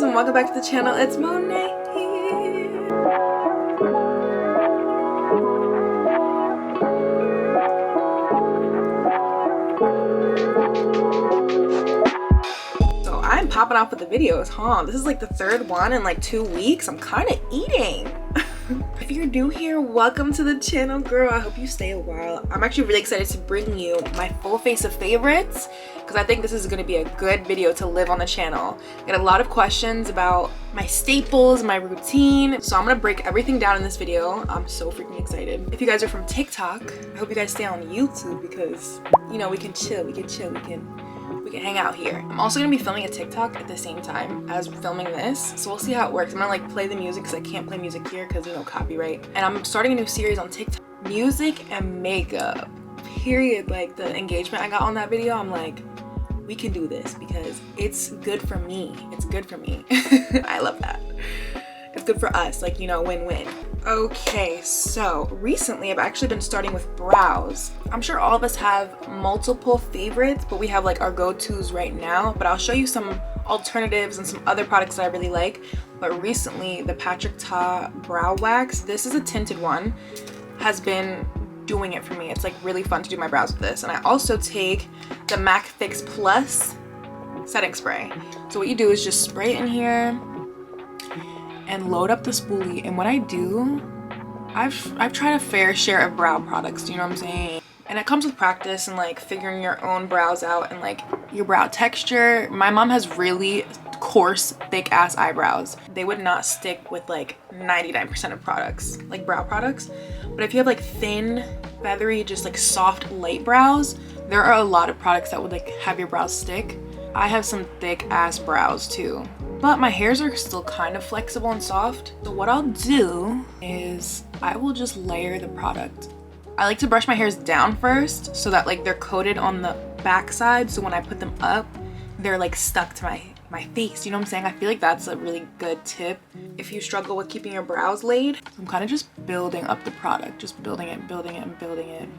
and welcome back to the channel. It's Monet here. So I'm popping off with the videos, huh? This is like the third one in like 2 weeks. I'm kind of eating. If you're new here, welcome to the channel, girl. I hope you stay a while. I'm actually really excited to bring you my full face of favorites because I think this is going to be a good video to live on the channel. I get a lot of questions about my staples, my routine, so I'm going to break everything down in this video. I'm so freaking excited. If you guys are from TikTok, I hope you guys stay on YouTube because, you know, we can chill, we can hang out here. I'm also gonna be filming a TikTok at the same time as filming this, so we'll see how it works. I'm gonna like play the music because I can't play music here because, you know, copyright. And I'm starting a new series on TikTok, music and makeup, period. Like the engagement I got on that video, I'm like, we can do this because it's good for me. It's good for me. I love that. It's good for us, like, you know, win-win. Okay, so recently I've actually been starting with brows. I'm sure all of us have multiple favorites, but we have like our go-tos right now. But I'll show you some alternatives and some other products that I really like. But recently, the Patrick Ta Brow Wax, this is a tinted one, has been doing it for me. It's like really fun to do my brows with this. And I also take the MAC Fix Plus setting spray. So what you do is just spray it in here and load up the spoolie. And what I do, I've tried a fair share of brow products, do you know what I'm saying? And it comes with practice and like figuring your own brows out and like your brow texture. My mom has really coarse, thick ass eyebrows. They would not stick with like 99% of products, like brow products. But if you have like thin, feathery, just like soft, light brows, there are a lot of products that would like have your brows stick. I have some thick ass brows too, but my hairs are still kind of flexible and soft. So what I'll do is I will just layer the product. I like to brush my hairs down first so that like they're coated on the back side. So when I put them up, they're like stuck to my face. You know what I'm saying? I feel like that's a really good tip if you struggle with keeping your brows laid. I'm kind of just building up the product, just building it, building it, and building it.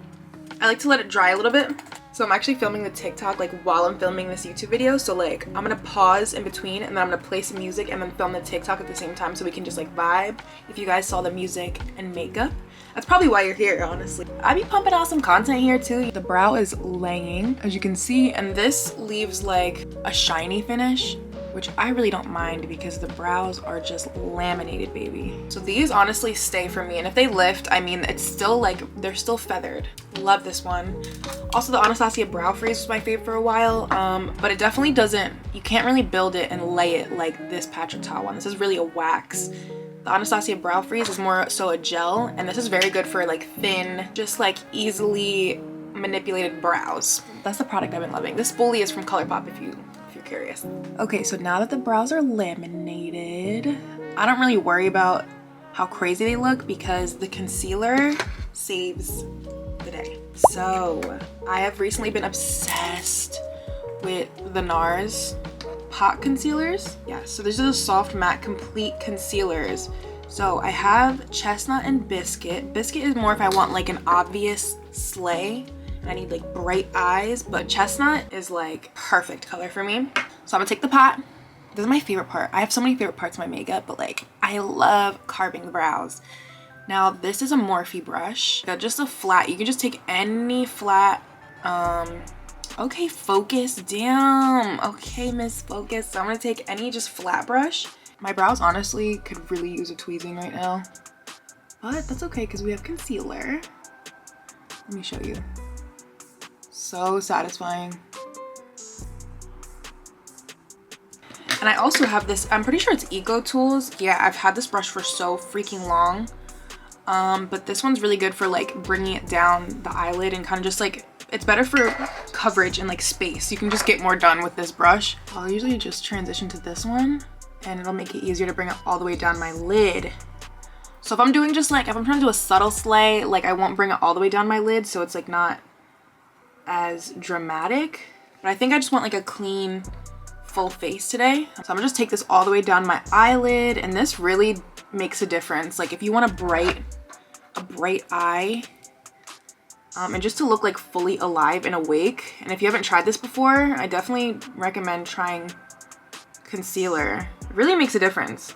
I like to let it dry a little bit. So I'm actually filming the TikTok like while I'm filming this YouTube video. So like I'm gonna pause in between and then I'm gonna play some music and then film the TikTok at the same time so we can just like vibe. If you guys saw the music and makeup, that's probably why you're here, honestly. I be pumping out some content here too. The brow is laying, as you can see, and this leaves like a shiny finish, which I really don't mind because the brows are just laminated, baby. So these honestly stay for me, and if they lift, I mean, it's still like, they're still feathered. Love this one. Also, the Anastasia Brow Freeze was my favorite for a while, but it definitely doesn't, you can't really build it and lay it like this Patrick Ta one. This is really a wax. The Anastasia Brow Freeze is more so a gel, and this is very good for like thin, just like easily manipulated brows. That's the product I've been loving. This spoolie is from ColourPop if you're curious. Okay, so now that the brows are laminated, I don't really worry about how crazy they look because the concealer saves the day. So I have recently been obsessed with the NARS pot concealers. Yeah, so these are the soft matte complete concealers. So I have Chestnut and Biscuit. Biscuit is more if I want like an obvious slay and I need like bright eyes, but Chestnut is like perfect color for me. So I'm gonna take the pot. This is my favorite part. I have so many favorite parts of my makeup, but like I love carving the brows. Now this is a Morphe brush. Just a flat, you can just take any flat, okay, focus, damn. Okay, Miss Focus. So I'm gonna take any just flat brush. My brows honestly could really use a tweezing right now, but that's okay because we have concealer. Let me show you. So satisfying. And I also have this, I'm pretty sure it's Eco Tools. Yeah, I've had this brush for so freaking long. But this one's really good for like bringing it down the eyelid and kind of just like, it's better for coverage and like space. You can just get more done with this brush. I'll usually just transition to this one and it'll make it easier to bring it all the way down my lid. So if I'm doing just like, if I'm trying to do a subtle slay, like I won't bring it all the way down my lid so it's like not as dramatic. But I think I just want like a clean full face today. So I'm gonna just take this all the way down my eyelid, and this really makes a difference. Like if you want a bright eye, and just to look like fully alive and awake. And if you haven't tried this before, I definitely recommend trying concealer. It really makes a difference.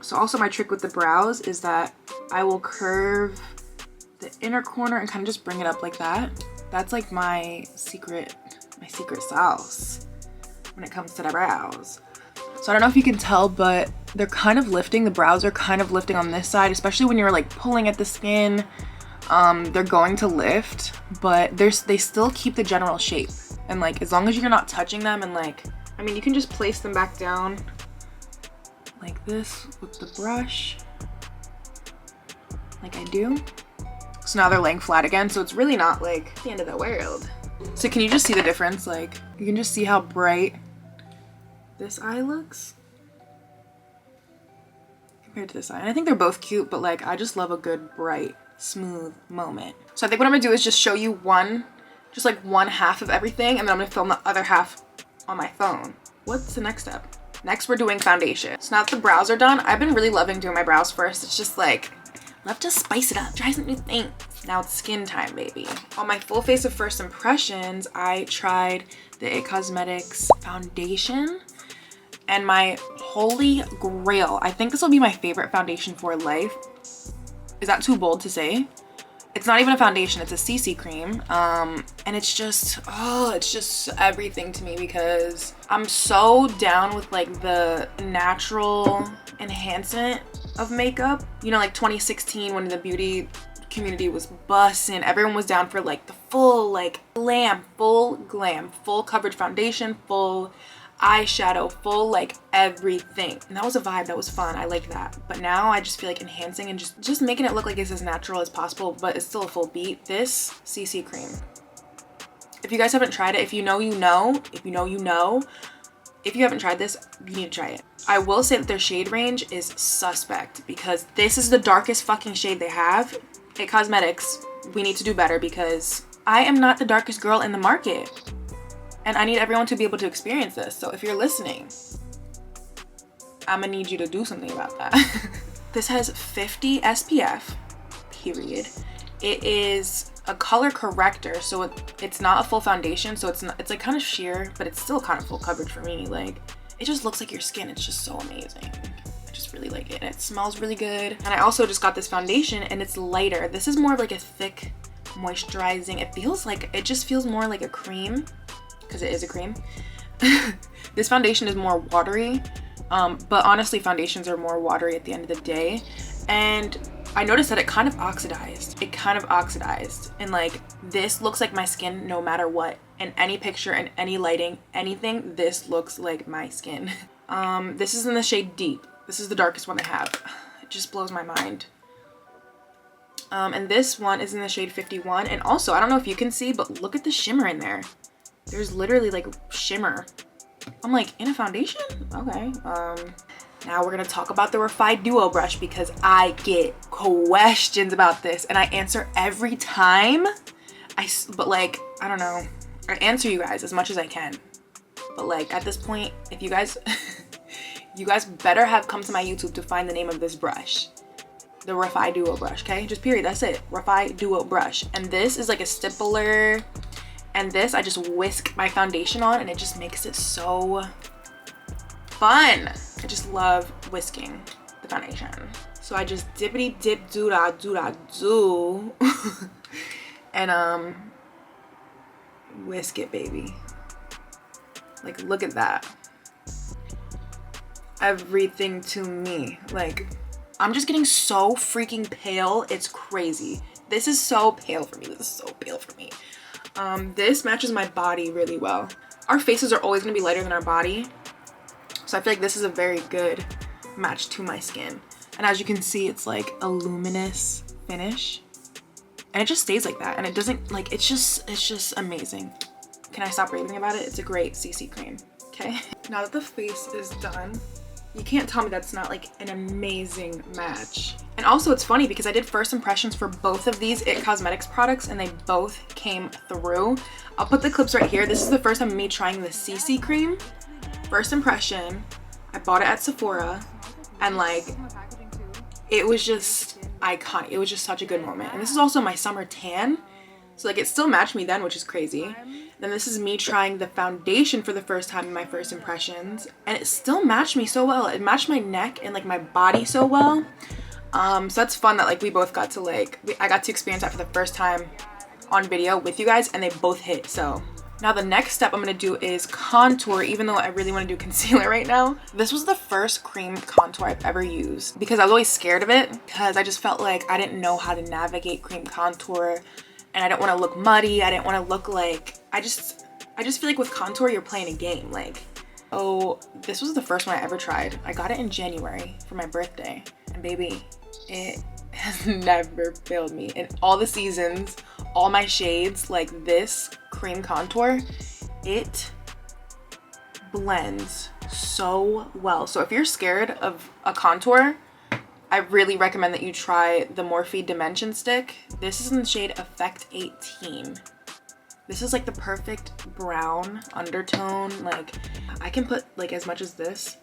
So also my trick with the brows is that I will curve the inner corner and kind of just bring it up like that. That's like my secret sauce when it comes to the brows. So I don't know if you can tell, but they're kind of lifting. The brows are kind of lifting on this side, especially when you're like pulling at the skin. They're going to lift, but they still keep the general shape. And like, as long as you're not touching them and like, I mean, you can just place them back down like this with the brush, like I do. So now they're laying flat again, so it's really not like the end of the world. So can you just see the difference? Like, you can just see how bright this eye looks compared to this eye. And I think they're both cute, but like, I just love a good, bright, smooth moment. So I think what I'm gonna do is just show you just like one half of everything, and then I'm gonna film the other half on my phone. What's the next step? Next, we're doing foundation. So now that the brows are done, I've been really loving doing my brows first. It's just like, love to spice it up, try some new things. Now it's skin time, baby. On my full face of first impressions, I tried the IT Cosmetics foundation, and my holy grail, I think this will be my favorite foundation for life. Is that too bold to say? It's not even a foundation, it's a CC cream. And it's just, oh, it's just everything to me because I'm so down with like the natural enhancement of makeup. You know, like 2016 when the beauty community was bussin', everyone was down for like the full like full glam, full coverage foundation, full eyeshadow, full like everything. And that was a vibe, that was fun, I like that. But now I just feel like enhancing and just making it look like it's as natural as possible, but it's still a full beat. This CC cream, if you guys haven't tried it, if you know, you know. If you know, you know. If you haven't tried this, you need to try it. I will say that their shade range is suspect because this is the darkest fucking shade they have. IT Cosmetics, we need to do better because I am not the darkest girl in the market. And I need everyone to be able to experience this. So if you're listening, I'm gonna need you to do something about that. This has 50 SPF, period. It is a color corrector, so it's not a full foundation, so it's like kind of sheer, but it's still kind of full coverage for me. Like, it just looks like your skin. It's just so amazing. I just really like it. And it smells really good. And I also just got this foundation and it's lighter. This is more of like a thick, moisturizing. It just feels more like a cream, because it is a cream. This foundation is more watery, but honestly foundations are more watery at the end of the day. And I noticed that it kind of oxidized. And like, this looks like my skin no matter what. In any picture, in any lighting, anything, this looks like my skin. This is in the shade Deep. This is the darkest one I have. It just blows my mind. And this one is in the shade 51. And also, I don't know if you can see, but look at the shimmer in there. There's literally like shimmer. I'm like, in a foundation? Okay. Now we're gonna talk about the Refi Duo brush because I get questions about this and I answer every time. But like, I don't know. I answer you guys as much as I can. But like, at this point, if you guys, you guys better have come to my YouTube to find the name of this brush. The Refi Duo brush, okay? Just period, that's it. Refi Duo brush. And this is like a stippler. And this, I just whisk my foundation on and it just makes it so fun. I just love whisking the foundation. So I just dippity dip do da do and whisk it, baby. Like, look at that. Everything to me. Like, I'm just getting so freaking pale. It's crazy. This is so pale for me. This matches my body really well. Our faces are always gonna be lighter than our body. So I feel like this is a very good match to my skin. And as you can see, it's like a luminous finish. And it just stays like that. And it doesn't, like, it's just amazing. Can I stop raving about it? It's a great CC cream, okay? Now that the face is done, you can't tell me that's not like an amazing match. And also it's funny because I did first impressions for both of these IT Cosmetics products and they both came through. I'll put the clips right here. This is the first time of me trying the CC cream. First impression, I bought it at Sephora and like, it was just iconic. It was just such a good moment. And this is also my summer tan. So like it still matched me then, which is crazy. Then this is me trying the foundation for the first time in my first impressions, and it still matched me so well. It matched my neck and like my body so well. So that's fun that like we both got to like, I got to experience that for the first time on video with you guys, and they both hit. So now the next step I'm gonna do is contour, even though I really want to do concealer right now. This was the first cream contour I've ever used because I was always scared of it because I just felt like I didn't know how to navigate cream contour, and I didn't want to look muddy. I didn't want to look like, I just feel like with contour you're playing a game. Like, oh, this was the first one I ever tried. I got it in January for my birthday, and baby, it has never failed me. In all the seasons, all my shades, like this cream contour, it blends so well. So if you're scared of a contour, I really recommend that you try the Morphe Dimension Stick. This is in the shade Effect 18. This is like the perfect brown undertone. Like I can put like as much as this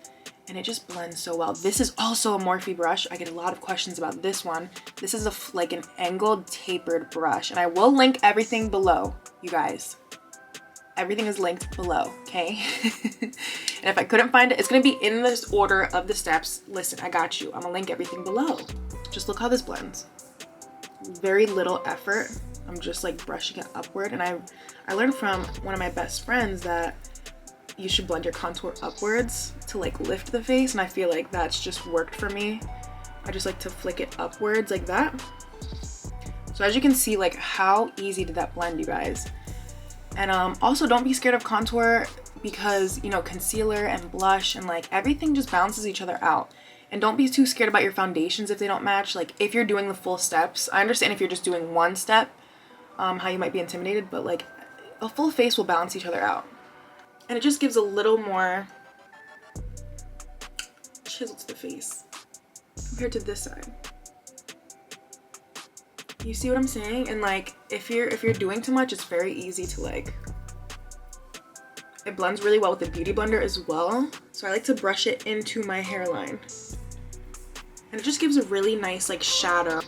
and it just blends so well. This is also a Morphe brush. I get a lot of questions about this one. This is like an angled tapered brush, and I will link everything below, you guys. Everything is linked below, okay? And if I couldn't find it, it's gonna be in this order of the steps. Listen, I got you. I'm gonna link everything below. Just look how this blends. Very little effort. I'm just like brushing it upward, and I learned from one of my best friends that you should blend your contour upwards to like lift the face, and I feel like that's just worked for me. I just like to flick it upwards like that. So as you can see, like how easy did that blend, you guys? And also don't be scared of contour because, you know, concealer and blush and like everything just balances each other out. And don't be too scared about your foundations if they don't match. Like if you're doing the full steps, I understand if you're just doing one step, how you might be intimidated, but like a full face will balance each other out. And it just gives a little more chisel to the face compared to this side. You see what I'm saying? And like if you're doing too much, it's very easy to like, it blends really well with the beauty blender as well. So I like to brush it into my hairline. And it just gives a really nice like shadow.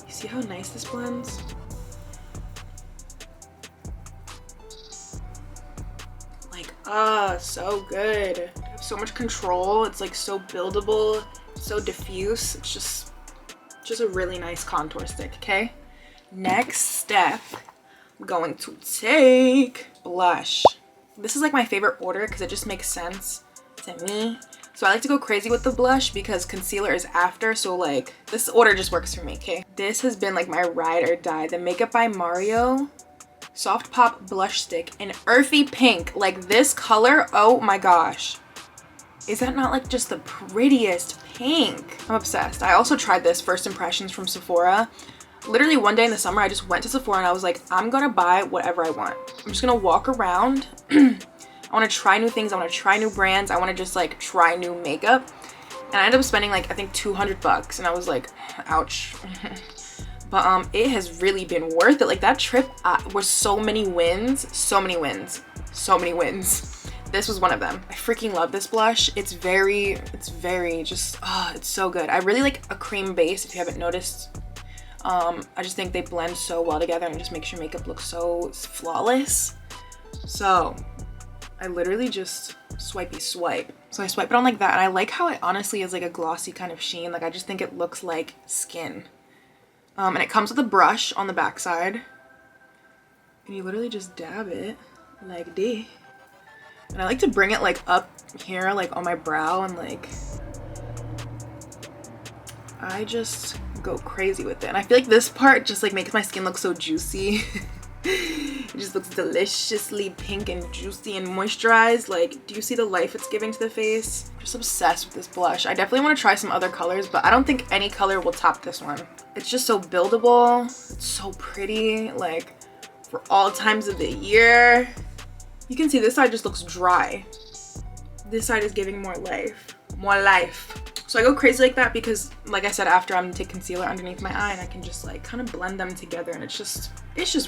You see how nice this blends? So good. I have so much control. It's like so buildable, so diffuse. It's just a really nice contour stick, okay? Next step, I'm going to take blush. This is like my favorite order because it just makes sense to me. So I like to go crazy with the blush because concealer is after, so like this order just works for me, okay? This has been like my ride or die. The Makeup by Mario Soft Pop Blush Stick in earthy pink. Like this color, oh my gosh. Is that not like just the prettiest pink? I'm obsessed. I also tried this First Impressions from Sephora. Literally one day in the summer, I just went to Sephora and I was like, I'm gonna buy whatever I want. I'm just gonna walk around. I wanna try new things. I wanna try new brands. I wanna just like try new makeup. And I ended up spending like, I think 200 bucks. And I was like, ouch. But it has really been worth it. Like that trip was so many wins, so many wins, so many wins. This was one of them. I freaking love this blush. It's very just, it's so good. I really like a cream base, if you haven't noticed. I just think they blend so well together and it just makes your makeup look so flawless. So I literally just swipey swipe. So I swipe it on like that, and I like how it honestly is like a glossy kind of sheen. Like I just think it looks like skin. And it comes with a brush on the back side. And you literally just dab it like this. And I like to bring it like up here, like on my brow, and like I just go crazy with it. And I feel like this part just like makes my skin look so juicy. It just looks deliciously pink and juicy and moisturized. Like, do you see the life it's giving to the face? I'm just obsessed with this blush. I definitely want to try some other colors, but I don't think any color will top this one. It's just so buildable. It's so pretty, like for all times of the year. You can see this side just looks dry. This side is giving more life. More life. So I go crazy like that because, like I said, after I'm gonna take concealer underneath my eye and I can just like kind of blend them together, and it's just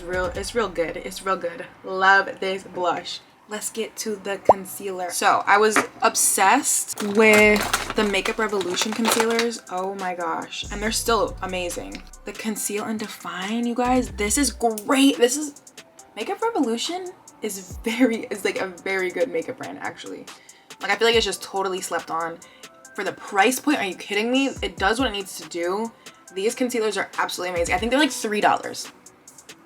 real, it's real good. It's real good. Love this blush. let's get to the concealer. So I was obsessed with the Makeup Revolution concealers. Oh my gosh. And they're still amazing. The Conceal and Define, you guys, this is great. This is Makeup Revolution is like a very good makeup brand, actually. Like, I feel like it's just totally slept on. For the price point, are you kidding me? It does what it needs to do. These concealers are absolutely amazing. I think they're like $3.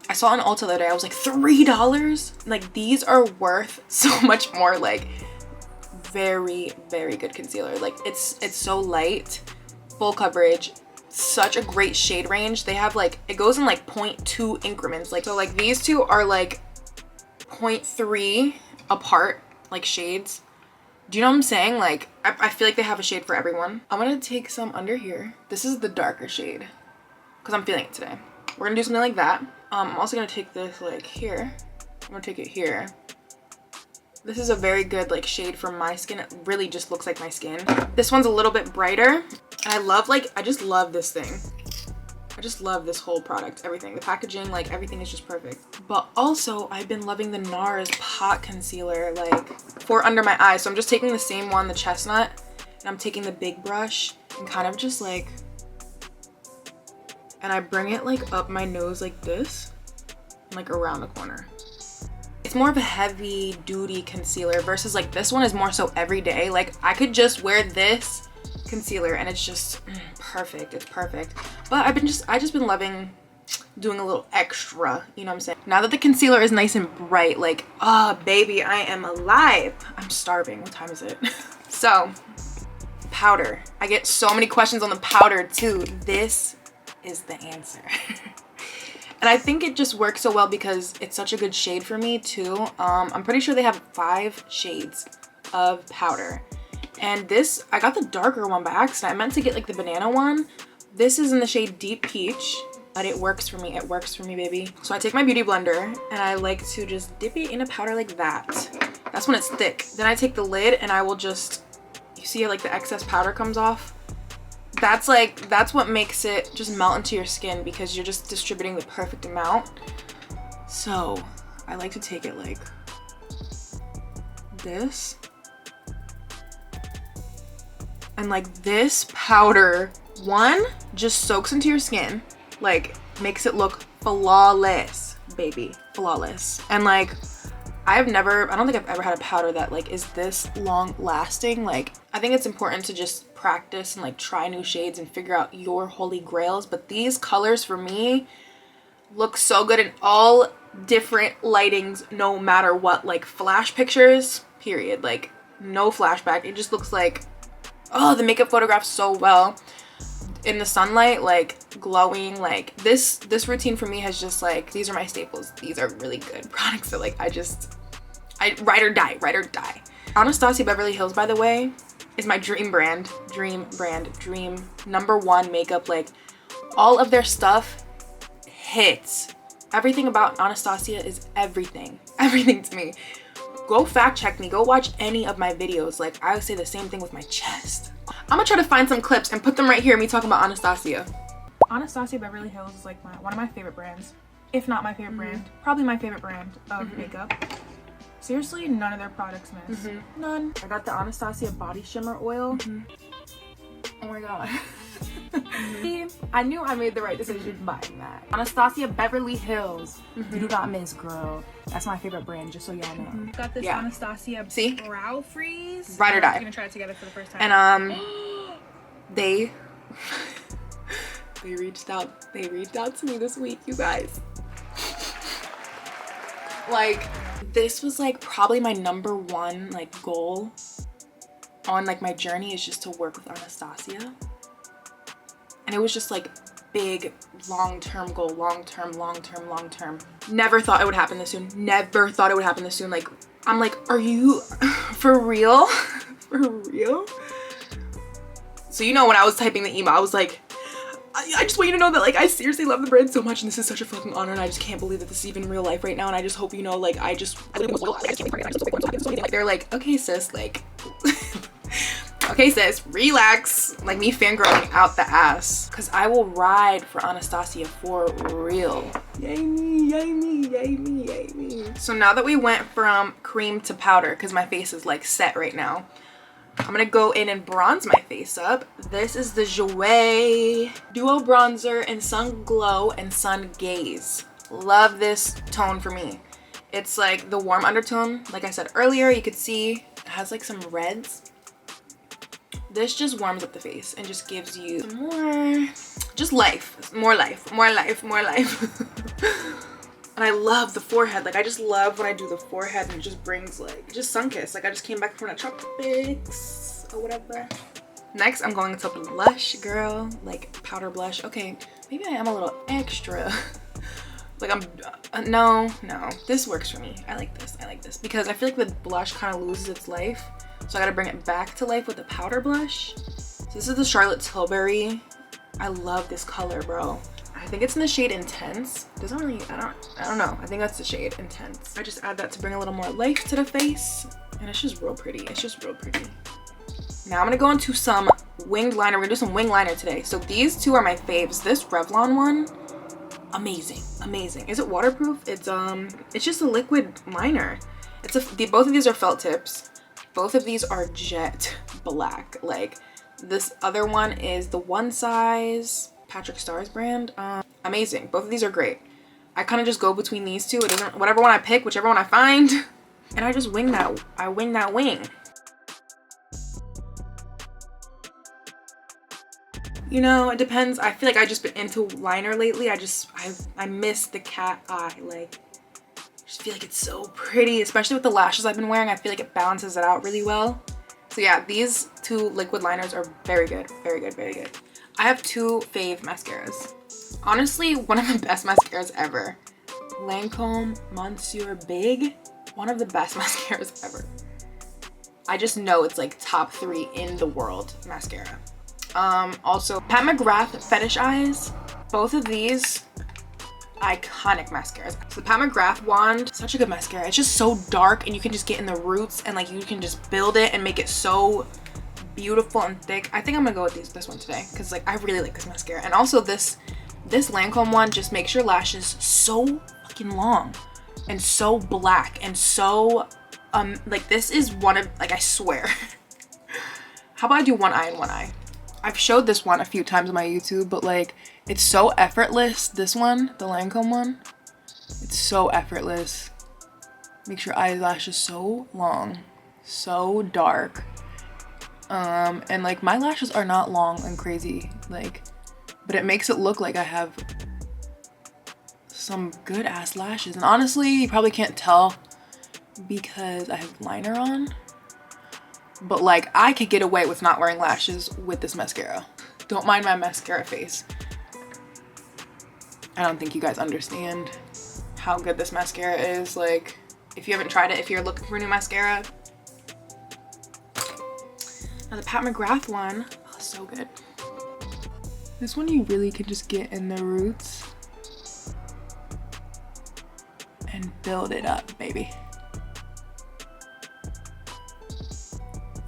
I saw on Ulta the other day, I was like, $3? Like, these are worth so much more. Like, very, very good concealer. Like, it's so light, full coverage, such a great shade range. They have like, it goes in like 0.2 increments. Like, so like these two are like 0.3 apart, like shades. Do you know what I'm saying? Like, I feel like they have a shade for everyone. I'm gonna take some under here. This is the darker shade because I'm feeling it today. We're gonna do something like that. I'm also gonna take this like here. I'm gonna take it here. This is a very good like shade for my skin. It really just looks like my skin. This one's a little bit brighter. And I love, like, I just love this thing. I just love this whole product, everything. The packaging, like, everything is just perfect. But also, I've been loving the NARS Pot Concealer, like, for under my eyes. So I'm just taking the same one, the chestnut, and I'm taking the big brush and kind of just, like, and I bring it, like, up my nose like this, and, like, around the corner. It's more of a heavy duty concealer versus, like, this one is more so everyday. Like, I could just wear this concealer and it's just perfect. It's perfect. But I just been loving doing a little extra, you know what I'm saying? Now that the concealer is nice and bright, like, oh baby, I am alive. I'm starving. What time is it? So, powder. I get so many questions on the powder too. This is the answer. And I think it just works so well because it's such a good shade for me too. I'm pretty sure they have 5 shades of powder. And this, I got the darker one by accident. I meant to get like the banana one. This is in the shade Deep Peach, but it works for me. It works for me, baby. So I take my beauty blender and I like to just dip it in a powder like that. That's when it's thick. Then I take the lid and I will just, you see how like the excess powder comes off? That's what makes it just melt into your skin because you're just distributing the perfect amount. So I like to take it like this. And like this powder, one, just soaks into your skin, like makes it look flawless, baby, flawless. And like, I don't think I've ever had a powder that like is this long lasting. Like, I think it's important to just practice and like try new shades and figure out your holy grails. But these colors for me look so good in all different lightings, no matter what, like flash pictures, period. Like no flashback. It just looks like, oh, the makeup photographs so well in the sunlight, like glowing. Like this routine for me has just like, these are my staples. These are really good products that like I ride or die. Anastasia Beverly Hills, by the way, is my dream brand, dream #1 makeup. Like all of their stuff hits. Everything about Anastasia is everything to me. Go fact check me, go watch any of my videos. Like I would say the same thing with my chest. I'm gonna try to find some clips and put them right here, me talking about Anastasia. Anastasia Beverly Hills is like one of my favorite brands, if not my favorite brand, probably my favorite brand of makeup. Seriously, none of their products miss. None. I got the Anastasia body shimmer oil. Oh my god. I knew I made the right decision buying that. Anastasia Beverly Hills. You do not miss, girl. That's my favorite brand, just so y'all know. Got this Anastasia brow freeze. Ride or die. We're gonna try it together for the first time. And they reached out to me this week, you guys. Like, this was like probably my #1 like goal on like my journey, is just to work with Anastasia. And it was just like big long-term goal, long-term. Never thought it would happen this soon. Like, I'm like, are you for real? For real? So you know, when I was typing the email, I was like, I just want you to know that like I seriously love the brand so much and this is such a fucking honor and I just can't believe that this is even real life right now, and I just hope you know, like, they're like, okay sis, like okay sis, relax. Like me fangirling out the ass, because I will ride for Anastasia for real. Yay me, yay me, yay me, yay me. So now that we went from cream to powder, because my face is like set right now, I'm gonna go in and bronze my face up. This is the Jouer Duo Bronzer in Sun Glow and Sun Gaze. Love this tone for me. It's like the warm undertone. Like I said earlier, you could see it has like some reds. This just warms up the face and just gives you more, just life, more life, more life, more life. And I love the forehead. Like I just love when I do the forehead and it just brings like, just sun-kissed. Like I just came back from the tropics or whatever. Next, I'm going into blush, girl. Like powder blush. Okay, maybe I am a little extra. Like I'm, no, this works for me. I like this because I feel like the blush kind of loses its life. So I gotta bring it back to life with the powder blush. So this is the Charlotte Tilbury. I love this color, bro. I think it's in the shade Intense. Doesn't really, I don't know. I think that's the shade Intense. I just add that to bring a little more life to the face. And it's just real pretty. It's just real pretty. Now I'm gonna go into some winged liner. We're gonna do some wing liner today. So these two are my faves. This Revlon one, amazing, amazing. Is it waterproof? It's just a liquid liner. Both of these are felt tips. Both of these are jet black. Like this other one is the One Size Patrick Starr's brand. Amazing. Both of these are great. I kind of just go between these two. It doesn't, whatever one I pick, whichever one I find, and I just wing that. I wing that wing. You know, it depends. I feel like I just been into liner lately. I miss the cat eye. Like, I just feel like it's so pretty, especially with the lashes I've been wearing. I feel like it balances it out really well. So yeah, these two liquid liners are very good, very good, very good. I have two fave mascaras. Honestly, one of the best mascaras ever. Lancome Monsieur Big, one of the best mascaras ever. I just know it's like top 3 in the world mascara. Also Pat McGrath Fetish Eyes. Both of these iconic mascaras. So the Pat McGrath wand, such a good mascara. It's just so dark and you can just get in the roots and like you can just build it and make it so beautiful and thick. I think I'm gonna go with this one today because like I really like this mascara. And also this Lancome one just makes your lashes so fucking long and so black and so like this is one of, like, I swear. How about I do one eye and one eye? I've showed this one a few times on my YouTube, but like it's so effortless. This one, the Lancome one, it's so effortless. Makes your eyelashes so long, so dark. And like my lashes are not long and crazy, like, but it makes it look like I have some good ass lashes. And honestly, you probably can't tell because I have liner on, but like I could get away with not wearing lashes with this mascara. Don't mind my mascara face. I don't think you guys understand how good this mascara is. Like, if you haven't tried it, if you're looking for a new mascara. Now the Pat McGrath one, oh, so good. This one you really can just get in the roots and build it up, baby.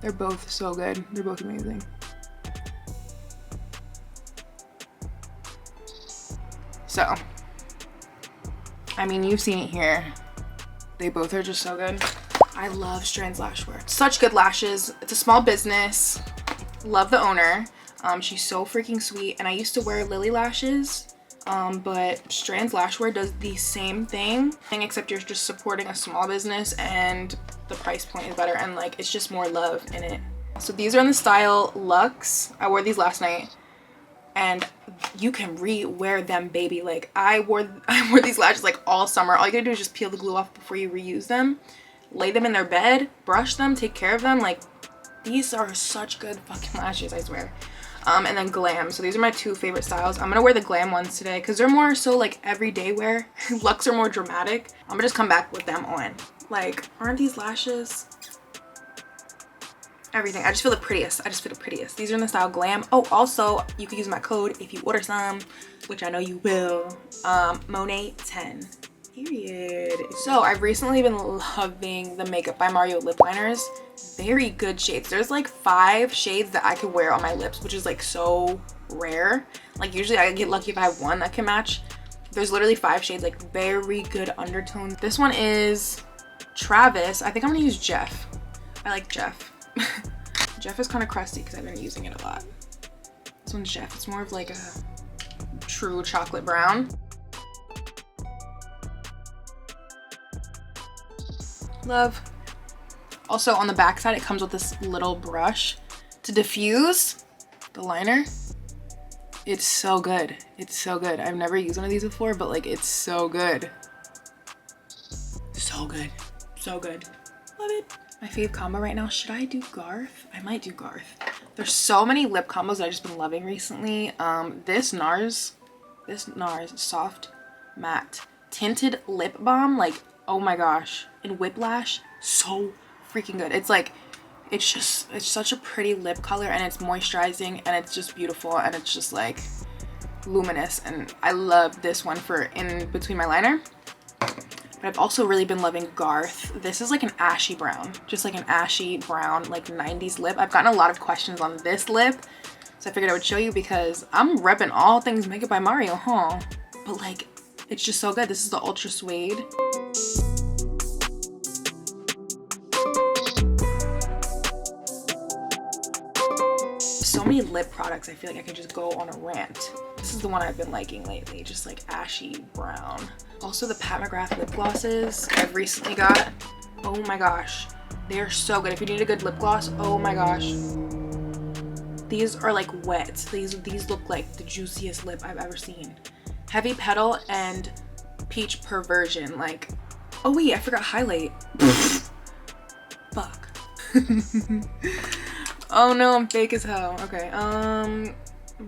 They're both so good. They're both amazing. So, I mean, you've seen it here. They both are just so good. I love Strands Lashwear. Such good lashes. It's a small business. Love the owner. She's so freaking sweet. And I used to wear Lily lashes, but Strands Lashwear does the same thing, except you're just supporting a small business and the price point is better and like it's just more love in it. So these are in the style Luxe. I wore these last night and you can re-wear them, baby. Like I wore these lashes like all summer. All you gotta do is just peel the glue off before you reuse them, lay them in their bed, brush them, take care of them. Like these are such good fucking lashes, I swear. And then Glam. So these are my two favorite styles. I'm gonna wear the Glam ones today because they're more so like everyday wear. Luxe are more dramatic. I'm gonna just come back with them on. Like, aren't these lashes everything? I just feel the prettiest. I just feel the prettiest. These are in the style Glam. Oh, also you can use my code if you order some, which I know you will. Monet 10. Period. So I've recently been loving the Makeup by Mario lip liners. Very good shades. There's like 5 shades that I could wear on my lips, which is like so rare. Like usually I get lucky if I have one that can match. There's literally 5 shades, like very good undertones. This one is Travis. I think I'm gonna use Jeff. I like Jeff. Jeff is kind of crusty because I've been using it a lot. This one's Jeff. It's more of like a true chocolate brown. Love. Also on the back side, it comes with this little brush to diffuse the liner. It's so good. It's so good. I've never used one of these before, but like it's so good. So good. So good. Love it. My fave combo right now, should I do Garth? I might do Garth. There's so many lip combos that I've just been loving recently. This NARS Soft Matte Tinted Lip Balm, like, oh my gosh. And Whiplash, so freaking good. It's like, it's such a pretty lip color, and it's moisturizing, and it's just beautiful, and it's just like luminous, and I love this one for in between my liner. But I've also really been loving Garth. This is like an ashy brown, just like an ashy brown, like 90s lip. I've gotten a lot of questions on this lip, so I figured I would show you because I'm repping all things Makeup by Mario, huh? But like, it's just so good. This is the Ultra Suede. So many lip products, I feel like I could just go on a rant. This is the one I've been liking lately, just like ashy brown. Also the Pat McGrath lip glosses I've recently got. Oh my gosh, they are so good. If you need a good lip gloss, oh my gosh. These are like wet. These look like the juiciest lip I've ever seen. Heavy Petal and Peach Perversion. Like, oh wait, I forgot highlight. Fuck. Oh no, I'm fake as hell. Okay,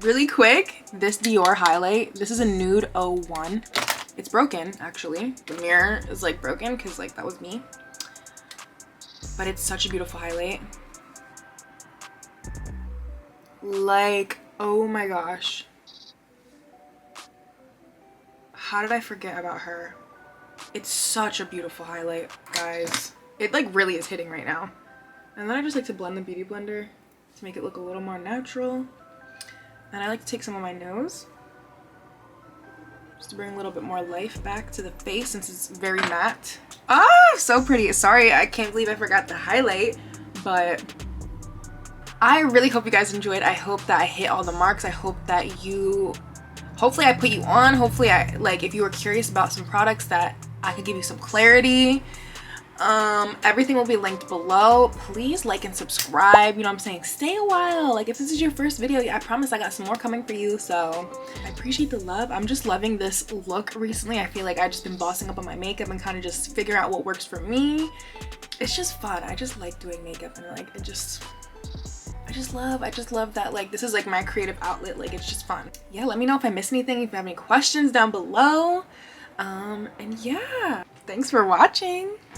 really quick, this Dior highlight. This is a nude 01. It's broken, actually. The mirror is like broken because like that was me. But it's such a beautiful highlight. Like, oh my gosh. How did I forget about her? It's such a beautiful highlight, guys. It like really is hitting right now. And then I just like to blend the Beauty Blender to make it look a little more natural. And I like to take some on my nose, just to bring a little bit more life back to the face since it's very matte. Ah, so pretty. Sorry, I can't believe I forgot the highlight, but I really hope you guys enjoyed. I hope that I hit all the marks. I hope that hopefully I put you on. Hopefully if you were curious about some products that I could give you some clarity. Everything will be linked below. Please like and subscribe, you know what I'm saying? Stay a while. Like if this is your first video, I promise I got some more coming for you, so I appreciate the love. I'm just loving this look recently. I feel like I've just been bossing up on my makeup and kind of just figuring out what works for me. It's just fun. I just like doing makeup, and like I just love that like this is like my creative outlet. Like it's just fun. Yeah, let me know if I missed anything, if you have any questions down below. And yeah, thanks for watching.